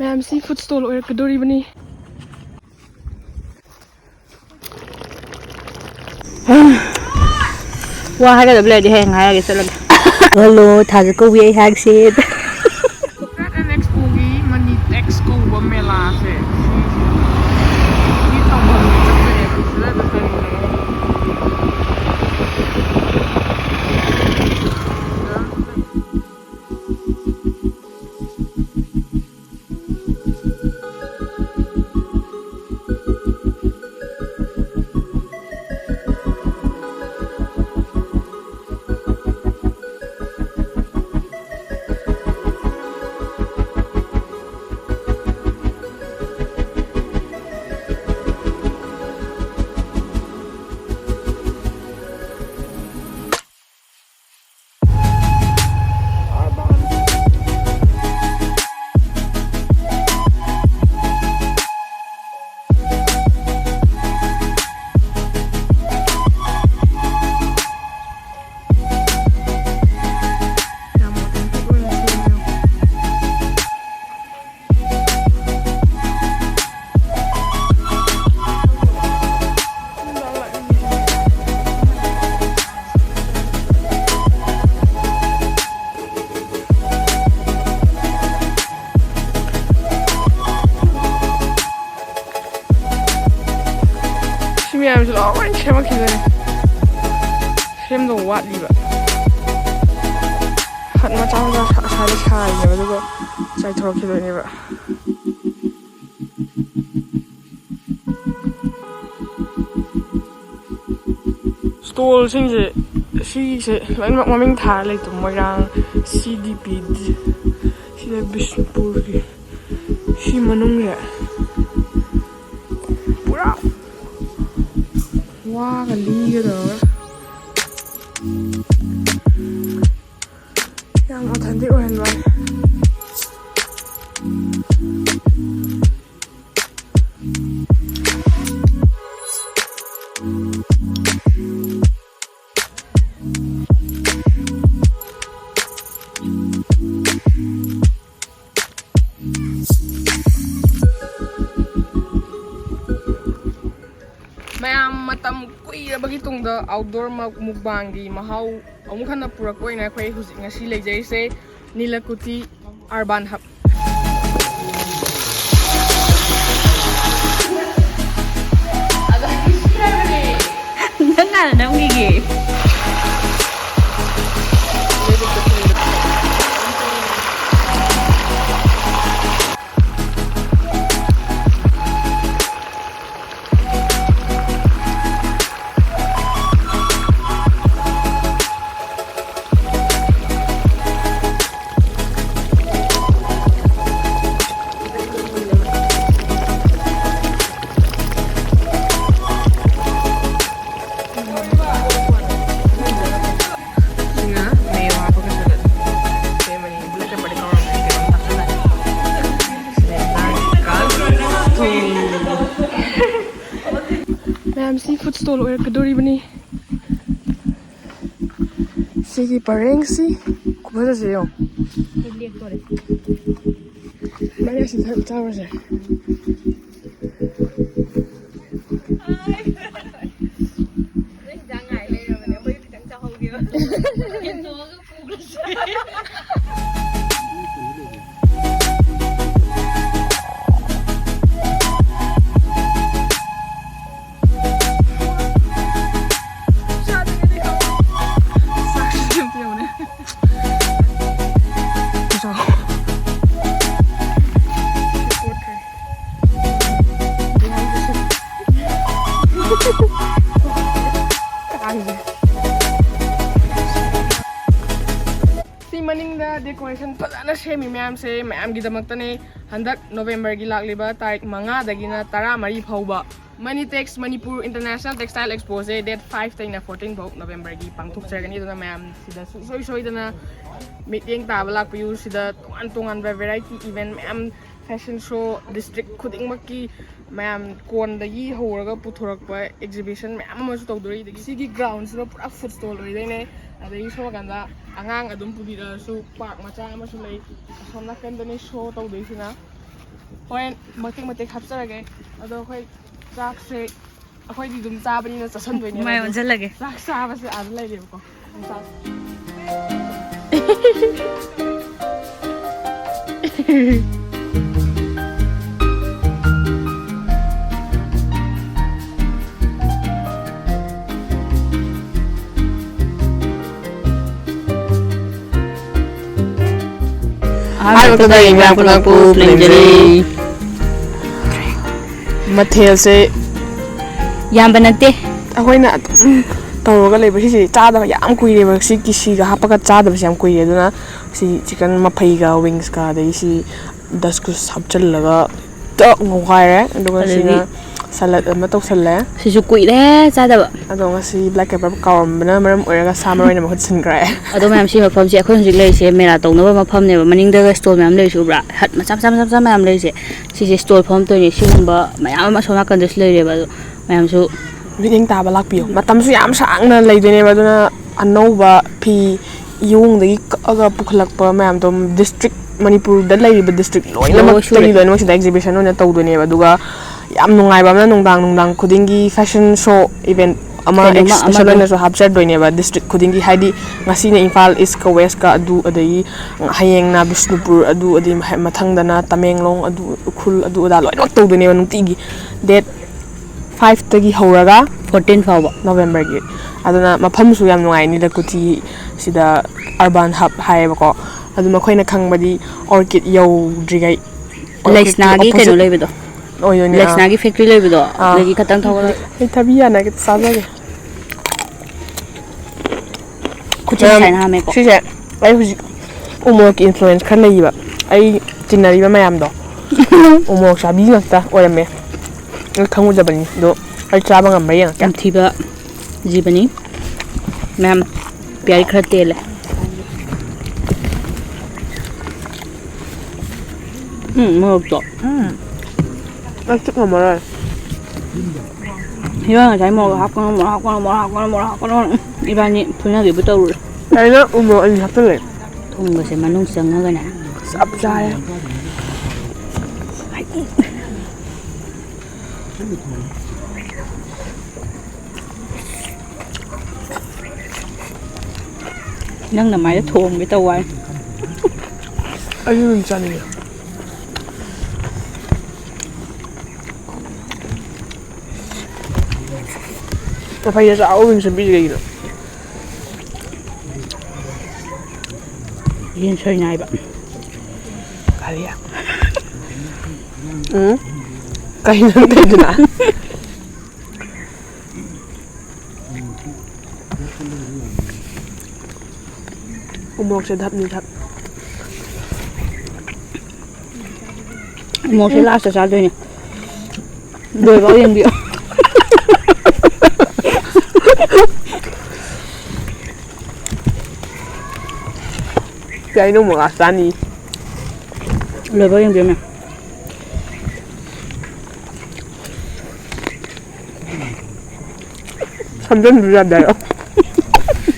Ma'am सी food stall ओरकदोरिबनी वा हागदब लेदि हेंग हागे चलग hello थाज को वे हैग से एक्सपो की मनीटेक्स को मेला से मैम लोन सेमखिदे सेमदो वाटलिबा हट मचा मचा साले साइनेबा दुगो चाइथोरखिदोनेबा स्टॉल सिंगसे सिसे लोइनमक ममिंग था लेतु मोइरांग सीडीपी सिदे बिष्णुपुर की सी मनुंग रे पूरा वाह गली दा yang authentic oihenba मैम मतम कुइरबगी तुंगदा outdoor mukbang gi mahau amuk hana purak oina khoi hujik ngasi lejaise Nilakuti urban hub aga kisrabane nangal namgigi ma'am सी फूड स्टॉल ओरकदोरिबनी सिगी pareng si kuba se yo मैंने ऐसे चावल से decoration फजाना सेमी मैम से मैम की दमकतने हंदक नवंबर की लाकलिबा तारीख 5 दगिना 13 फाउबा Manitex Manipur international textile expo से डेट 5 तैना 14 फाउ नवंबर की पांगथोकजरगनी दना मैम सिदा सोई सोइदना मीटिंग ताबा लाकपियु सिदा तोंगान तोंगान variety event ma'am fashion show district खुदिंगमकी मैम कोनदगी होरगा पुथोरकपा एग्जिबिशन मैम अमसु तौदोरी दगी सिगी ग्राउंड सिदा पूरा फूड स्टॉल ओइदैने अदगी सो गंदा आंगांग अदुम पुबिरासु पार्क मचा अमसु लै असोम नाकंदने शो तौदैसिना ꯍꯣꯔꯦꯟ ꯃꯇꯦꯛ ꯍꯥꯞꯆꯔꯒꯦ ꯑꯗꯣ ꯑꯩꯈꯣꯏ ꯆꯥꯛꯁꯦ ꯑꯩꯈꯣꯏꯗꯤ ꯑꯗꯨꯝ ꯆꯥꯕꯅꯤꯅ ꯆꯥꯁꯟꯗꯣꯏꯅꯦꯕ ꯃꯥꯏ ꯑꯣꯟꯁꯤꯜꯂꯒꯦ ꯆꯥꯛ ꯆꯥꯕꯁꯦ ꯑꯥꯗ ꯂꯩꯔꯦꯕꯀꯣ ꯆꯥꯛ ꯑꯍꯥꯟꯕꯗ ꯏꯟꯖꯥꯡ ꯄꯨꯂꯛꯄꯨ ꯂꯦꯡꯖꯔꯤ ꯃꯊꯦꯜꯁꯦ ꯌꯥꯝꯕ ꯅꯠꯇꯦ ꯑꯩꯈꯣꯏꯅ ꯑꯗꯨꯝ ꯇꯧꯔꯒ ꯂꯩꯕ ꯁꯤꯁꯦ ꯆꯥꯗꯕ ꯌꯥꯝ ꯀꯨꯏꯔꯦꯕ ꯁꯤ ꯀꯤꯁꯤꯒ ꯍꯥꯞꯄꯒ ꯆꯥꯗꯕꯁꯦ ꯌꯥꯝ ꯀꯨꯏꯔꯦ ꯑꯗꯨꯅ ꯁꯤ ꯆꯤꯛꯀꯟ ꯃꯐꯩꯒ ꯋꯤꯡꯁꯀ ꯑꯗꯒꯤ ꯁꯤ ꯗꯁꯀꯨꯁ ꯍꯥꯞꯆꯤꯜꯂꯒ ꯇꯛ ꯉꯧꯈꯥꯏꯔꯦ ꯑꯗꯨꯒ ꯁꯤꯅ ꯁꯂꯠ ꯑꯃ ꯇꯧꯁꯜꯂꯦ ꯁꯤꯁꯨ ꯀꯨꯏꯔꯦ ꯆꯥꯗꯕ ꯑꯗꯣ ꯉꯁꯤ ꯕ꯭ꯂꯦꯛ ꯄꯦꯄꯔ ꯀꯥꯎꯔꯝꯕꯅ ꯃꯔꯝ ꯑꯣꯏꯔꯒ ꯁꯥ ꯃꯔꯣꯏꯅ ꯃꯍꯨꯠ ꯁꯤꯟꯈ꯭ꯔꯦ ꯑꯗꯣ ꯃꯌꯥꯝ ꯁꯤ ꯃꯐꯝꯁꯦ ꯑꯩꯈꯣꯏ ꯍꯧꯖꯤꯛ ꯂꯩꯔꯤꯁꯦ ꯃꯦꯔꯥ ꯇꯧꯅꯕ ꯃꯐꯝꯅꯦꯕ ꯃꯅꯤꯡꯗꯒ ꯁ꯭ꯇꯣꯜ ꯃꯌꯥꯝ ꯂꯩꯔꯤꯁꯦ ꯎꯕ꯭ꯔꯥ ꯍꯠ ꯃꯆꯥ ꯃꯌꯥꯝ ꯂꯩꯔꯤꯁꯦ ꯁꯤꯁꯦ ꯁ꯭ꯇꯣꯜ ꯐꯝꯗꯣꯏꯅꯦ ꯁꯤꯒꯨꯝꯕ ꯃꯌꯥꯝ ꯑꯃ ꯑꯁꯣꯝ ꯅꯥꯀꯟꯗꯁꯨ ꯂꯩꯔꯦꯕ ꯑꯗꯣ ꯃꯌꯥꯝꯁꯨ ꯃꯤꯠꯌꯦꯡ ꯇꯥꯕ ꯂꯥꯛꯄꯤꯌꯨ ꯃꯇꯝꯁꯨ ꯌꯥꯝ ꯁꯥꯡꯅ ꯂꯩꯗꯣꯏꯅꯦꯕ ꯑꯗꯨꯅ ꯑꯅꯧꯕ ꯐꯤ ꯏꯌꯣꯡꯗꯒꯤ ꯀꯛꯑꯒ ꯄꯨꯈꯠꯂꯛꯄ ꯃꯌꯥꯝꯗꯣ ꯗꯤꯁꯇ꯭ꯔꯤꯛ ꯃꯅꯤꯄꯨꯔꯗ ꯂꯩꯔꯤꯕ ꯗꯤꯁꯇ꯭ꯔꯤꯛ ꯂꯣꯏꯅꯃꯛ ꯁꯤꯗ ꯑꯦꯛꯖꯤꯕꯤꯁꯟ ꯑꯣꯏꯅ ꯇꯧꯗꯣꯏꯅꯦꯕ ꯑꯗꯨꯒ ꯌꯥꯝ ꯅꯨꯡꯉꯥꯏꯕ ꯑꯃꯅ ꯅꯨꯡꯗꯥꯡ ꯈꯨꯗꯤꯡꯒꯤ ꯐꯦꯁꯟ ꯁꯣ ꯏꯚꯦꯟꯠ ꯑꯃ ꯑꯦꯛꯁꯄꯤꯁꯦꯜ ꯑꯣꯏꯅꯁꯨ ꯍꯥꯞꯆꯗꯣꯏꯅꯦꯕ ꯗꯤꯁꯇ꯭ꯔꯤꯛ ꯈꯨꯗꯤꯡꯒꯤ ꯍꯥꯏꯗꯤ ꯉꯁꯤꯅ ꯏꯝꯐꯥꯜ ꯏꯁꯀ ꯋꯦꯁꯀ ꯑꯗꯨ ꯑꯗꯒꯤ ꯍꯌꯦꯡꯅ ꯕꯤꯁꯅꯨꯄꯨꯔ ꯑꯗꯨ ꯑꯗꯩ ꯃꯊꯪꯗꯅ ꯇꯃꯦꯡꯂꯣꯡ ꯑꯗꯨ ꯎꯈ꯭ꯔꯨꯜ ꯑꯗꯨ ꯑꯗꯥ ꯂꯣꯏꯅꯃꯛ ꯇꯧꯗꯣꯏꯅꯦꯕ ꯅꯨꯡꯇꯤꯒꯤ ꯗꯦꯠ 5ꯇꯒꯤ ꯍꯧꯔꯒ 14 ꯐꯥꯎꯕ ꯅꯣꯕꯦꯝꯕꯔꯒꯤ ꯑꯗꯨꯅ ꯃꯐꯝꯁꯨ ꯌꯥꯝ ꯅꯨꯡꯉꯥꯏꯅꯤꯗ ꯀꯨꯆꯤ ꯁꯤꯗ ꯑꯔꯕꯥꯟ ꯍꯕ ꯍꯥꯏꯌꯦꯕꯀꯣ ꯑꯗꯨ ꯃꯈꯣꯏꯅ ꯈꯪꯕꯗꯤ ꯑꯣꯔꯀꯤꯠ ꯌꯧꯗ꯭ꯔꯤꯉꯩ ꯂꯩꯁꯅꯥꯒꯤ ꯀꯩꯅꯣ ꯂꯩꯕꯗꯣ ꯑꯣꯏꯗꯣꯏꯅꯦ ꯂꯩꯁꯅꯥꯒꯤ ꯐꯦꯛꯇ꯭ꯔꯤ ꯂꯩꯕꯗꯣ ꯑꯗꯒꯤ ꯈꯇꯪ ꯊꯧꯒꯠꯂ ꯑꯩ ꯊꯕꯤ ꯌꯥꯅꯒ ꯆꯥꯖꯒꯦ ꯈꯨꯠꯁꯦ ꯁꯥꯏꯅ ꯍꯥꯝꯃꯦꯀꯣ ꯁꯤꯁꯦ ꯑꯩ ꯍꯧꯖꯤꯛ ꯎꯃꯣꯔꯣꯛꯀꯤ ꯏꯟꯐ꯭ꯂꯨꯌꯦꯟꯁ ꯈꯔ ꯂꯩꯌꯦꯕ ꯑꯩ ꯇꯤꯟꯅꯔꯤꯕ ꯃꯌꯥꯝꯗꯣ ꯎꯃꯣꯔꯣꯛ ꯆꯥꯕꯤ ꯉꯥꯛꯇ ꯑꯣꯏꯔꯝꯃꯦ ꯑꯩ ꯈꯪꯉꯨꯗꯕꯅꯤ ꯑꯗꯣ ꯑꯩ ꯆꯥꯕ ꯉꯝꯕ꯭ꯔꯥ ꯌꯦꯡꯉꯛꯀꯦ ꯌꯥꯝ ꯊꯤꯕ ꯖꯤꯕꯅꯤ ꯃꯌꯥꯝ ꯄꯤꯌꯥꯔꯤ ꯈꯔ ꯇꯦꯜꯂꯦ ꯃꯣꯔꯣꯛꯇꯣ ꯑꯩ ꯆꯤꯛ ꯉꯝꯃꯔꯣꯏ ꯍꯤꯔꯣꯏ ꯉꯁꯥꯏ ꯃꯣꯔꯣꯛ ꯍꯥꯞꯀꯅꯣ ꯏꯕꯥꯅꯤ ꯐꯨꯅꯈꯤꯕ ꯇꯧꯔꯨꯔꯦ ꯑꯩꯅ ꯎꯃꯣꯔꯣꯛ ꯑꯅꯤ ꯍꯥꯞꯆꯤꯜꯂꯦ ꯊꯣꯡꯕꯁꯦ ꯃꯅꯨꯡ ꯆꯪꯉꯒꯅꯦ ꯆꯞ ꯆꯥꯔꯦ ꯅꯪꯅ ꯃꯥꯏꯗ ꯊꯣꯡꯒꯦ ꯇꯧꯋꯥꯏ ꯑꯩꯁꯨ ꯑꯗꯨꯝ ꯆꯥꯅꯤꯡꯉꯦ ꯃꯐꯩꯗ ꯆꯥꯎꯕ ꯋꯤꯡꯁ ꯄꯤꯔꯤ ꯀꯩꯒꯤꯅꯣ ꯌꯦꯟ ꯁꯣꯏ ꯅꯥꯏꯕ ꯀꯔꯤ ꯀꯩꯅꯣ ꯇꯧꯔꯤꯗꯨꯅ ꯎꯃꯣꯔꯣꯛꯁꯦ ꯙꯞꯅꯤ ꯙꯞ ꯎꯃꯣꯔꯣꯛꯁꯦ ꯂꯥꯁꯇ ꯆꯥꯗꯣꯏꯅꯦ ꯂꯣꯏꯕꯧ ꯌꯦꯡꯕꯤꯌꯣ ꯀꯩꯅꯣ ꯎꯃꯣꯔꯣꯛ ꯂꯥꯁꯇ ꯆꯥꯅꯤ ꯂꯣꯏꯕꯧ ꯌꯦꯡꯕꯤꯌꯣ ꯃꯌꯥꯝ ꯁꯝꯖꯟꯕꯁꯨ ꯌꯥꯗꯦ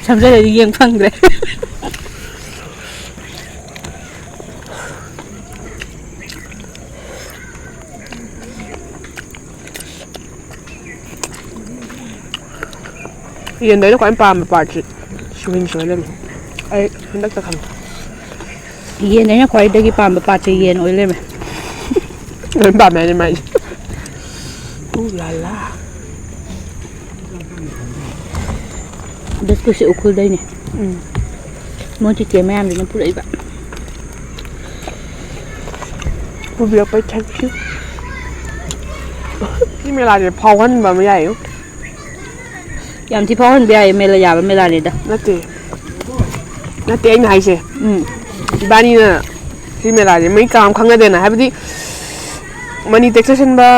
ꯁꯝꯖꯜꯂꯗꯤ ꯌꯦꯡ ꯐꯪꯗ꯭ꯔꯦ ꯌꯦꯟꯗ ꯑꯩꯅ ꯈ꯭ꯋꯥꯏ ꯄꯥꯝꯕ ꯄꯥꯔꯠꯁꯦ ꯋꯤꯡꯁ ꯑꯣꯏ ꯂꯩꯔꯝꯃꯦ ꯑꯩ ꯍꯟꯗꯛꯇ ꯈꯪꯉꯦ ꯌꯦꯟ ꯑꯩꯅ ꯈ꯭ꯋꯥꯏꯗꯒꯤ ꯄꯥꯝꯕ ꯄꯥꯔꯠꯁꯦ ꯌꯦꯟ ꯑꯣꯏ ꯂꯩꯔꯝꯃꯦ ꯂꯣꯏ ꯄꯥꯝꯃꯦ ꯍꯥꯏꯅꯦ ꯃꯥꯏꯁꯦ ꯂꯥ ꯂꯥ ꯗꯁꯀꯨꯁꯁꯦ ꯎꯈ꯭ꯔꯨꯜꯗꯩꯅꯦ ꯃꯣꯏ ꯆꯤꯆꯦ ꯃꯌꯥꯝꯁꯤꯅ ꯄꯨꯔꯛꯏꯕ ꯄꯨꯕꯤꯔꯛꯄꯩ ꯊꯦꯡꯀ꯭ꯌꯨ ꯁꯤ ꯃꯦꯂꯥꯁꯦ ꯐꯥꯎꯍꯟꯕ ꯑꯃ ꯌꯥꯏꯌꯦ ꯌꯥꯝ ꯊꯤ ꯐꯥꯎꯍꯟꯕ ꯌꯥꯏꯌꯦ ꯃꯦꯂꯥ ꯌꯥꯕ ꯃꯦꯂꯥꯅꯤꯗ ꯅꯠꯇꯦ ꯑꯩꯅ ꯍꯥꯏꯁꯦ ꯏꯕꯥꯅꯤꯅ ꯁꯤ ꯃꯦꯂꯥꯁꯦ ꯃꯩ ꯀꯥꯝ ꯈꯪꯅꯗꯦꯅ ꯍꯥꯏꯕꯗꯤ ꯃꯅꯤꯇꯦꯛꯁꯇ ꯁꯤꯟꯕ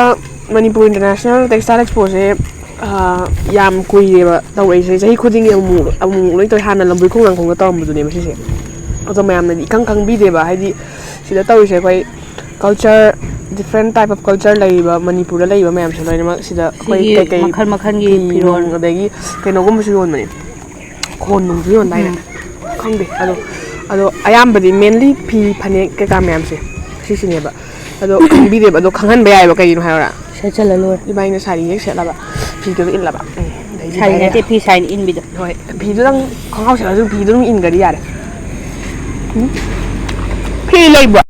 ꯃꯅꯤꯄꯨꯔ ꯏꯟꯇꯔꯅꯦꯁꯅꯦꯜ ꯇꯦꯛꯁꯇꯥꯏꯜ ꯑꯦꯛꯁꯄꯣꯁꯦ ꯌꯥꯝ ꯀꯨꯏꯔꯦꯕ ꯇꯧꯔꯛꯏꯁꯦ ꯆꯍꯤ ꯈꯨꯗꯤꯡꯒꯤ ꯑꯃꯨꯛ ꯂꯣꯏ ꯇꯧꯋꯦ ꯍꯥꯟꯅ ꯂꯝꯕꯣꯏ ꯈꯣꯡꯅꯥꯡꯈꯣꯡꯗ ꯇꯧꯔꯝꯕꯗꯨꯅꯦꯕ ꯁꯤꯁꯦ ꯑꯗꯣ ꯃꯌꯥꯝꯅꯗꯤ ꯏꯈꯪ ꯈꯪꯕꯤꯗꯦꯕ ꯍꯥꯏꯗꯤ ꯁꯤꯗ ꯇꯧꯔꯤꯁꯦ ꯑꯩꯈꯣꯏ culture different type of culture ꯂꯩꯔꯤꯕ ꯃꯅꯤꯄꯨꯔꯗ ꯂꯩꯔꯤꯕ ꯃꯌꯥꯝꯁꯦ ꯂꯣꯏꯅꯃꯛ ꯁꯤꯗ ꯑꯩꯈꯣꯏ ꯁꯤꯒꯤ ꯀꯩꯀꯩ ꯃꯈꯜ ꯃꯈꯜꯒꯤ ꯐꯤ ꯐꯤꯔꯣꯜ ꯅꯨꯡ ꯑꯗꯒꯤ ꯀꯩꯅꯣꯒꯨꯝꯕꯁꯨ ꯌꯣꯟꯕꯅꯤ ꯈꯣꯟ ꯅꯨꯡꯁꯨ ꯌꯣꯟꯗꯥꯏꯅꯦ ꯈꯪꯗꯦ ꯑꯗꯣ ꯑꯌꯥꯝꯕꯗꯤ ꯃꯦꯟꯂꯤ ꯐꯤ ꯐꯅꯦꯛ ꯀꯩꯀꯥ ꯃꯌꯥꯝꯁꯦ ꯁꯤꯁꯤꯅꯦꯕ ꯑꯗꯣ ꯈꯪꯕꯤꯗꯦꯕ ꯑꯗꯣ ꯈꯪꯍꯟꯕ ꯌꯥꯏꯕ ꯀꯩꯒꯤꯅꯣ ꯍꯥꯏꯔꯣꯔꯥ ꯁꯦꯠꯆꯜꯂ ꯂꯣꯏꯔꯦ 이바이는 사리 ꯍꯦꯛ ꯁꯦꯠꯂꯕ ꯐꯤꯗꯨꯒ ꯏꯜꯂꯕ ꯁꯥꯏ ꯅꯠꯇꯦ ꯐꯤ ꯁꯥꯏꯅ ꯏꯟꯕꯤꯗꯣ ꯍꯣꯏ ꯐꯤꯗꯨꯗꯪ ꯈꯣꯡꯒ꯭ꯔꯥꯎ ꯁꯦꯠꯂꯁꯨ ꯐꯤꯗꯨ ꯑꯗꯨꯝ ꯏꯟꯒꯗꯤ ꯌꯥꯔꯦ ꯐꯤ ꯂꯩꯕ꯭ꯔꯣ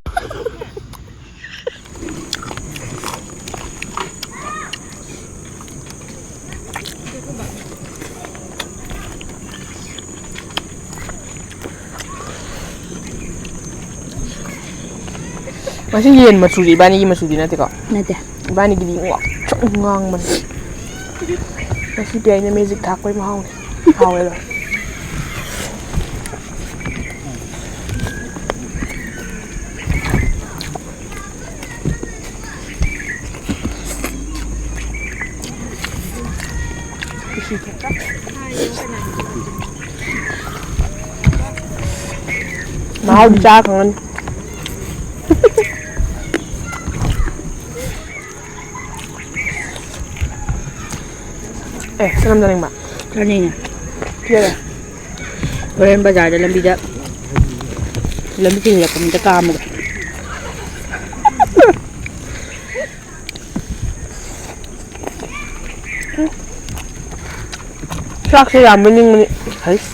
ꯃꯁꯤ ꯌꯦꯟ ꯃꯆꯨꯁꯤ 이바니ꯒꯤ ꯃꯆꯨꯗꯤ ꯅꯠꯇꯦꯀꯣ ꯅꯠꯇꯦ 이바니ꯒꯤꯗꯤ ꯉꯧꯆꯣꯛ ꯉꯥꯡꯕꯅꯤ ꯉꯁꯤꯗꯤ ꯑꯩꯅ ꯃꯦꯖꯤꯛ ꯊꯥꯛꯄꯩ ꯃꯍꯥꯎꯅꯤ ꯍꯥꯎꯋꯦꯗꯣ ꯃꯍꯥꯎꯗꯤ ꯆꯥ ꯈꯪꯒꯅꯤ ꯀꯔꯝ ꯆꯥꯅꯤꯡꯕ ꯆꯥꯅꯤꯡꯉꯦ ꯀꯤꯌꯔꯦ ꯍꯣꯔꯦꯟ ꯕꯖꯥꯔꯗ ꯂꯝꯕꯤꯗ ꯂꯝꯕꯤ ꯆꯤꯡꯂꯛꯄ ꯃꯤꯗ ꯀꯥꯝꯃꯒ ꯆꯥꯛꯁꯦ ꯌꯥꯝꯕ ꯅꯤꯡꯕꯅꯤ ꯍꯩꯁ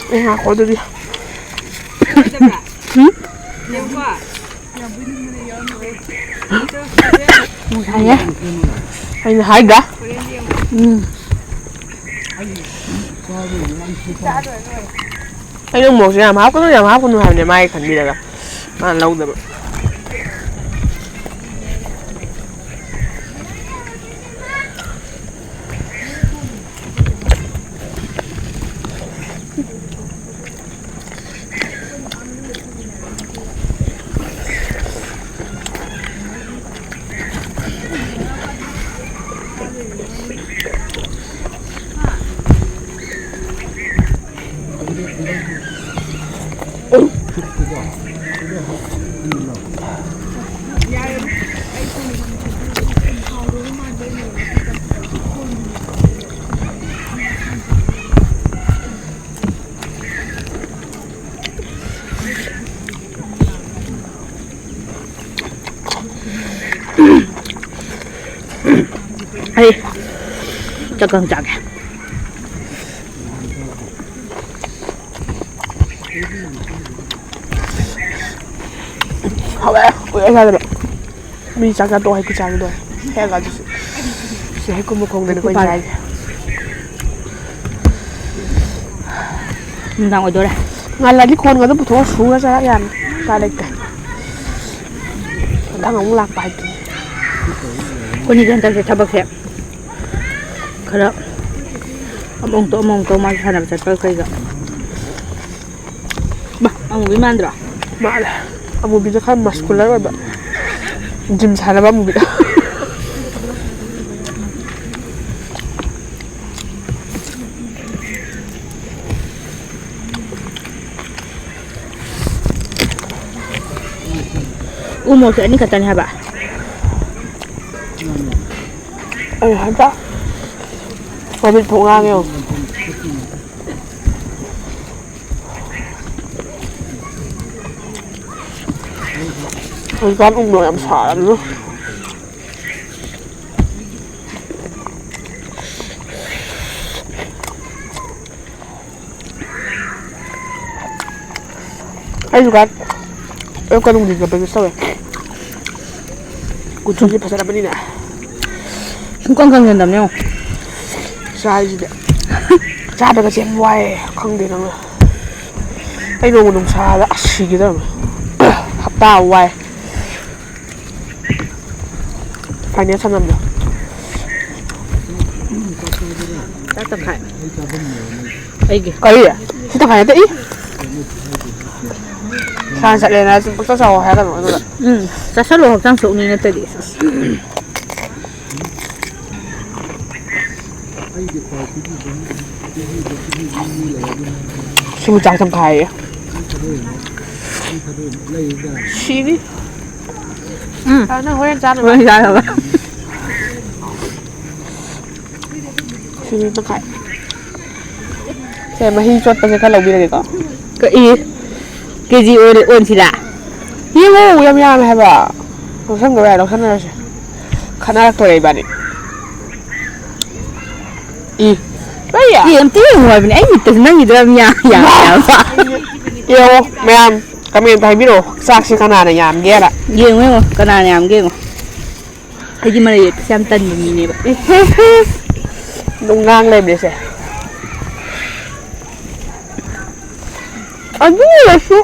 ꯉꯥꯏꯈꯣ ꯑꯗꯨꯗꯤ ꯑꯩꯅ ꯍꯥꯏꯗ꯭ꯔꯥ ꯑꯩꯅ ꯃꯣꯔꯣꯛꯁꯦ ꯌꯥꯝ ꯍꯥꯞꯀꯅꯨ ꯍꯥꯏꯕꯅꯦ ꯃꯥꯒꯤ ꯈꯟꯕꯤꯔꯒ ꯃꯥꯅ ꯂꯧꯗꯕ ꯑꯩ ꯆꯥꯛꯀꯪ ꯆꯥꯒꯦ ꯍꯥꯎꯋꯦ ꯀꯨꯏꯔꯦ ꯆꯥꯗꯕ ꯃꯤ ꯆꯥꯛ ꯆꯥ ꯇꯣꯛ ꯍꯩꯀꯨ ꯆꯥꯒꯤꯗꯣꯏ ꯍꯦꯛꯑꯒ ꯑꯗꯨꯁꯨ ꯁꯤ ꯍꯩꯀꯨ ꯃꯈꯣꯡꯗꯅꯤ ꯑꯩꯈꯣꯏ ꯆꯥꯏꯁꯦ ꯅꯨꯡꯗꯥꯡ ꯑꯣꯏꯗꯣꯔꯦ ꯉꯜꯂꯗꯤ ꯈꯣꯟꯒꯗꯣ ꯄꯨꯊꯣꯛꯑ ꯁꯨꯔ ꯆꯥꯔꯛ ꯌꯥꯅꯤ ꯎꯄꯥꯏ ꯂꯩꯇꯦ ꯃꯊꯪ ꯑꯃꯨꯛ ꯂꯥꯛꯄ ꯍꯥꯏꯗꯨꯅꯤ ꯑꯩꯈꯣꯏꯅꯤꯒꯤ ꯍꯟꯗꯛꯁꯦ ꯊꯕꯛꯁꯦ ꯈꯔ ꯑꯃꯨꯛꯇꯧ ꯃꯥꯁꯨ ꯁꯥꯟꯅꯕ ꯆꯠꯄ ꯀꯩꯒ ꯑꯃꯨꯕꯤ ꯃꯥꯟꯗ꯭ꯔꯣ ꯃꯥꯜꯂꯦ ꯑꯃꯨꯕꯤꯗꯣ ꯈꯔ ꯃꯁꯀꯨꯂꯔ ꯑꯣꯏꯕ ꯖꯤꯝ ꯁꯥꯟꯅꯕ ꯑꯃꯨꯕꯤꯗꯣ ꯎꯃꯣꯔꯣꯛꯁꯦ ꯑꯅꯤ ꯈꯛꯇꯅꯤ ꯍꯥꯏꯕ ꯑꯩ ꯍꯟꯗꯛ ꯃꯃꯤꯠ ꯐꯥꯎ ꯉꯥꯡꯉꯦ ꯌꯦꯡꯉꯣ ꯍꯧꯖꯤꯛꯀꯥꯟ ꯎꯃꯣꯔꯣꯛ ꯌꯥꯝ ꯁꯥꯔꯕꯅꯤꯅ ꯑꯩꯁꯨ ꯑꯌꯨꯛꯀ ꯅꯨꯡꯊꯤꯟꯒ ꯕ꯭ꯔꯦꯛꯐꯥꯁ ꯇꯧꯋꯦ ꯀꯨꯆꯨꯁꯤ ꯐꯖꯔꯕꯅꯤꯅ ꯁꯨꯡꯀꯪ ꯀꯪꯖꯟꯗꯕꯅꯦ ꯌꯦꯡꯉꯣ ꯆꯥꯔꯤꯁꯤꯗꯤ ꯆꯥꯗꯕꯁꯦ ꯌꯥꯝ ꯋꯥꯏꯑꯦ ꯈꯪꯗꯦ ꯅꯪꯅ ꯑꯩ ꯅꯣꯡꯃ ꯅꯨꯡꯁꯥꯗ ꯁꯤꯒꯗꯕꯅꯦ ꯍꯞꯇꯥ ꯋꯥꯏ ꯐꯥꯏꯅꯦꯜ ꯁꯥꯟꯅꯕꯗꯣ ꯆꯥꯛ ꯇꯪꯈꯥꯏ ꯑꯩꯒꯤ ꯀꯔꯤ ꯁꯤ ꯇꯪꯈꯥꯏ ꯅꯠꯇꯦ ꯁꯥꯟꯅ ꯆꯠꯂꯦꯅ ꯄꯨꯛꯆꯥꯎ ꯆꯥꯎ ꯍꯥꯏꯔꯒꯅꯣ ꯑꯗꯨꯒ ꯆꯥꯁꯜꯂꯣ ꯍꯛꯆꯥꯡ ꯁꯣꯛꯅꯤ ꯅꯠꯇ꯭ꯔꯗꯤ 시부 짱짱 가요. 시리? 응. 아, 나 호연 짜는 왜 잘해? 시리 또 가. 제 마히 쫓다 제가 로비라니까. 그 이. 계지 온시라. 이거 오염 해봐. ꯂꯧꯁꯟꯕ ꯌꯥꯏ ꯂꯧꯁꯟꯅꯔꯁꯦ ꯈꯟꯅꯔꯛꯇꯣꯔꯦ 이번에 ꯑꯝꯇ ꯌꯦꯡꯉꯨ ꯍꯥꯏꯕꯅꯦ ꯑꯩ ꯃꯤꯠꯇꯁꯨ ꯅꯪꯒꯤꯗꯣ ꯌꯥꯝ ꯌꯥꯝꯕ ꯌꯦꯡꯉꯣ ꯃꯌꯥꯝ ꯀꯃꯦꯟꯇ ꯍꯥꯏꯕꯤꯔꯛꯑꯣ ꯆꯥꯛꯁꯦ ꯀꯅꯥꯅ ꯌꯥꯝꯒꯦꯅ ꯌꯦꯡꯉꯣ ꯀꯅꯥꯅ ꯌꯥꯝꯒꯦ ꯌꯦꯡꯉꯣ ꯑꯩꯗꯤ ꯃꯔꯩ ꯌꯦꯠꯄꯁꯦ ꯌꯥꯝ ꯇꯟꯕ ꯃꯤꯅꯦꯕ ꯑꯗꯨꯝ ꯉꯥꯡ ꯂꯩꯕꯅꯦꯁꯦ ꯑꯗꯨ ꯑꯣꯏꯔꯁꯨ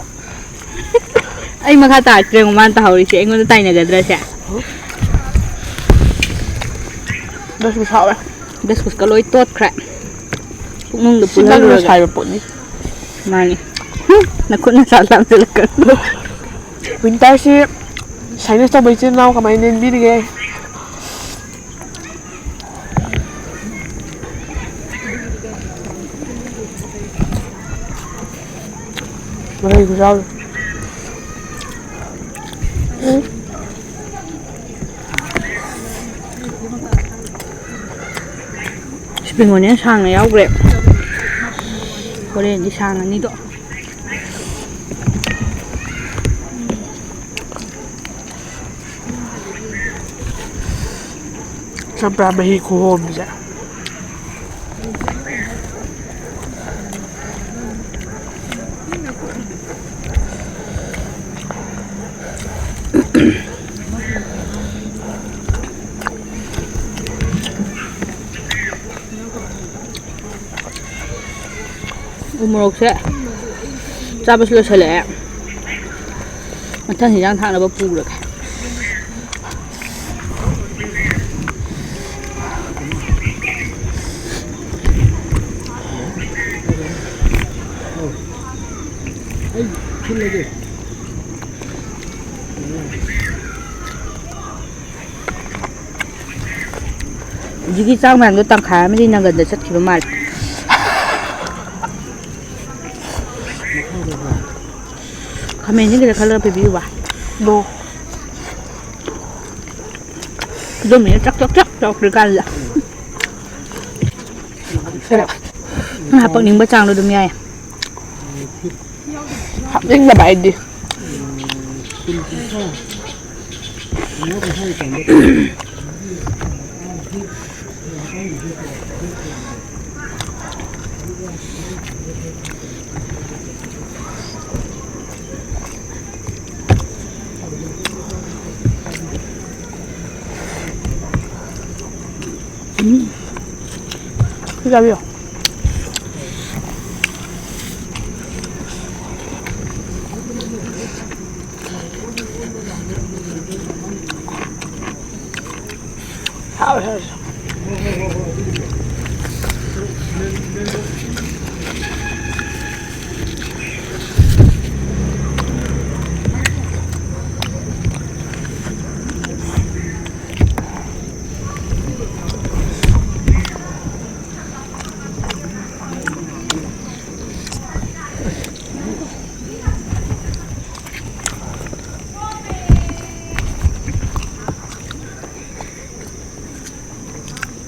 ꯑꯩ ꯃꯈꯥ ꯇꯥꯔꯛꯇ꯭ꯔꯦꯉꯣ ꯃꯥꯅ ꯇꯥꯍꯧꯔꯤꯁꯦ ꯑꯩꯉꯣꯟꯗ ꯇꯥꯏꯅꯒꯗ꯭ꯔꯁꯦ ꯗꯁꯀꯨꯁ ꯍꯥꯎꯋꯦ ꯗꯁꯀꯨꯁꯀ ꯂꯣꯏ ꯇꯣꯠꯈ꯭ꯔꯦ ꯄꯨꯛꯅꯨꯡꯗ ꯁꯤ ꯅꯪꯅ ꯄꯨꯜꯍꯜꯂꯨꯔꯒ ꯁꯥꯏꯕ ꯄꯣꯠꯅꯤ ꯃꯥꯅꯤ ꯅꯈꯨꯠ ꯅꯁꯥ ꯂꯥꯝꯁꯤꯜꯂꯛꯀꯅꯨ ꯋꯤꯟꯇꯔꯁꯤ ꯁꯥꯏꯅꯁ ꯇꯧꯕ ꯏꯆꯤꯟ ꯏꯅꯥꯎ ꯀꯃꯥꯏꯅ ꯂꯦꯟꯕꯤꯔꯤꯒꯦ ꯃꯔꯩ ꯈꯨꯆꯥꯎꯁꯦ ꯁꯄ꯭ꯔꯤꯡ ꯑꯣꯅꯤꯌꯟ ꯁꯥꯡꯅ ꯌꯥꯎꯈ꯭ꯔꯦ ꯍꯣꯔꯦꯟꯗꯤ ꯁꯥꯡꯉꯅꯤꯗꯣ ꯆꯝꯄ꯭ꯔꯥ ꯃꯍꯤ ꯈꯨꯍꯣꯝꯁꯦ 우모록새 짜부슬로 설레 마찬 시장 타는 법 부르게 지기 짱만도 딱 가면 나간다 찾기로 말 가면이 그래 칼로 비비봐 너 그러면 쫙쫙쫙 들어갈라 합박닝 버장로 좀 야야 합ning là bài đi ra biểu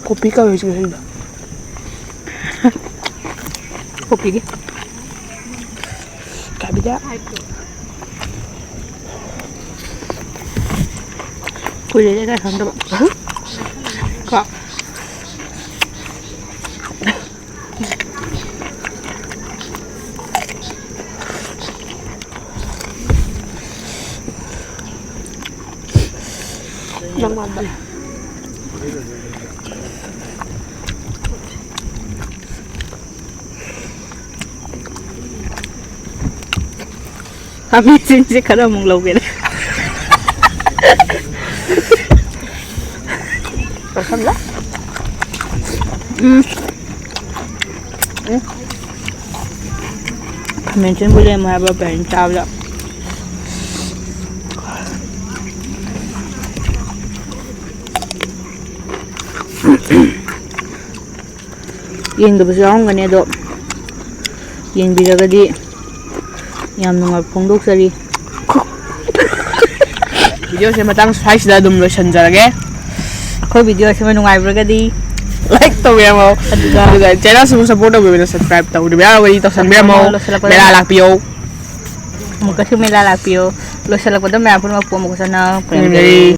고삐가 왜 지금 생긴다 뽑기기 갑이다 굴리래가 산다 가 낭만다 감이 진짜 가라 먹으려고 그래 맛있나? 감이 좀 볼래 뭐 해봐 벤 잡라 ꯌꯦꯡꯗꯕꯁꯨ ꯌꯥꯎꯔꯝꯒꯅꯤ ꯑꯗꯣ ꯌꯦꯡꯕꯤꯔꯒꯗꯤ ꯌꯥꯝ ꯅꯨꯡꯉꯥꯏꯕ ꯐꯣꯡꯗꯣꯛꯆꯔꯤ ꯚꯤꯗꯤꯑꯣꯁꯦ ꯃꯇꯥꯡ ꯁ꯭ꯋꯥꯏꯁꯤꯗ ꯑꯗꯨꯝ ꯂꯣꯏꯁꯤꯟꯖꯔꯒꯦ ꯑꯩꯈꯣꯏ ꯚꯤꯗꯤꯑꯣꯁꯤꯃ ꯅꯨꯡꯉꯥꯏꯕꯤꯔꯒꯗꯤ ꯂꯥꯏꯛ ꯇꯧꯕꯤꯔꯝꯃꯣ ꯑꯗꯨꯒ ꯆꯦꯅꯦꯜꯁꯤꯕꯨ ꯁꯞꯄꯣꯔꯠ ꯇꯧꯕꯤꯕꯅ ꯁꯕꯁꯀ꯭ꯔꯥꯏꯕ ꯇꯧꯗꯕ ꯌꯥꯔꯒꯗꯤ ꯇꯧꯁꯟꯕꯤꯔꯝꯃꯣ ꯃꯦꯂꯥ ꯂꯥꯛꯄꯤꯌꯣ ꯑꯃꯨꯛꯀꯁꯨ ꯃꯦꯂꯥ ꯂꯥꯛꯄꯤꯌꯣ loisalakpada maya pun mapu mo sana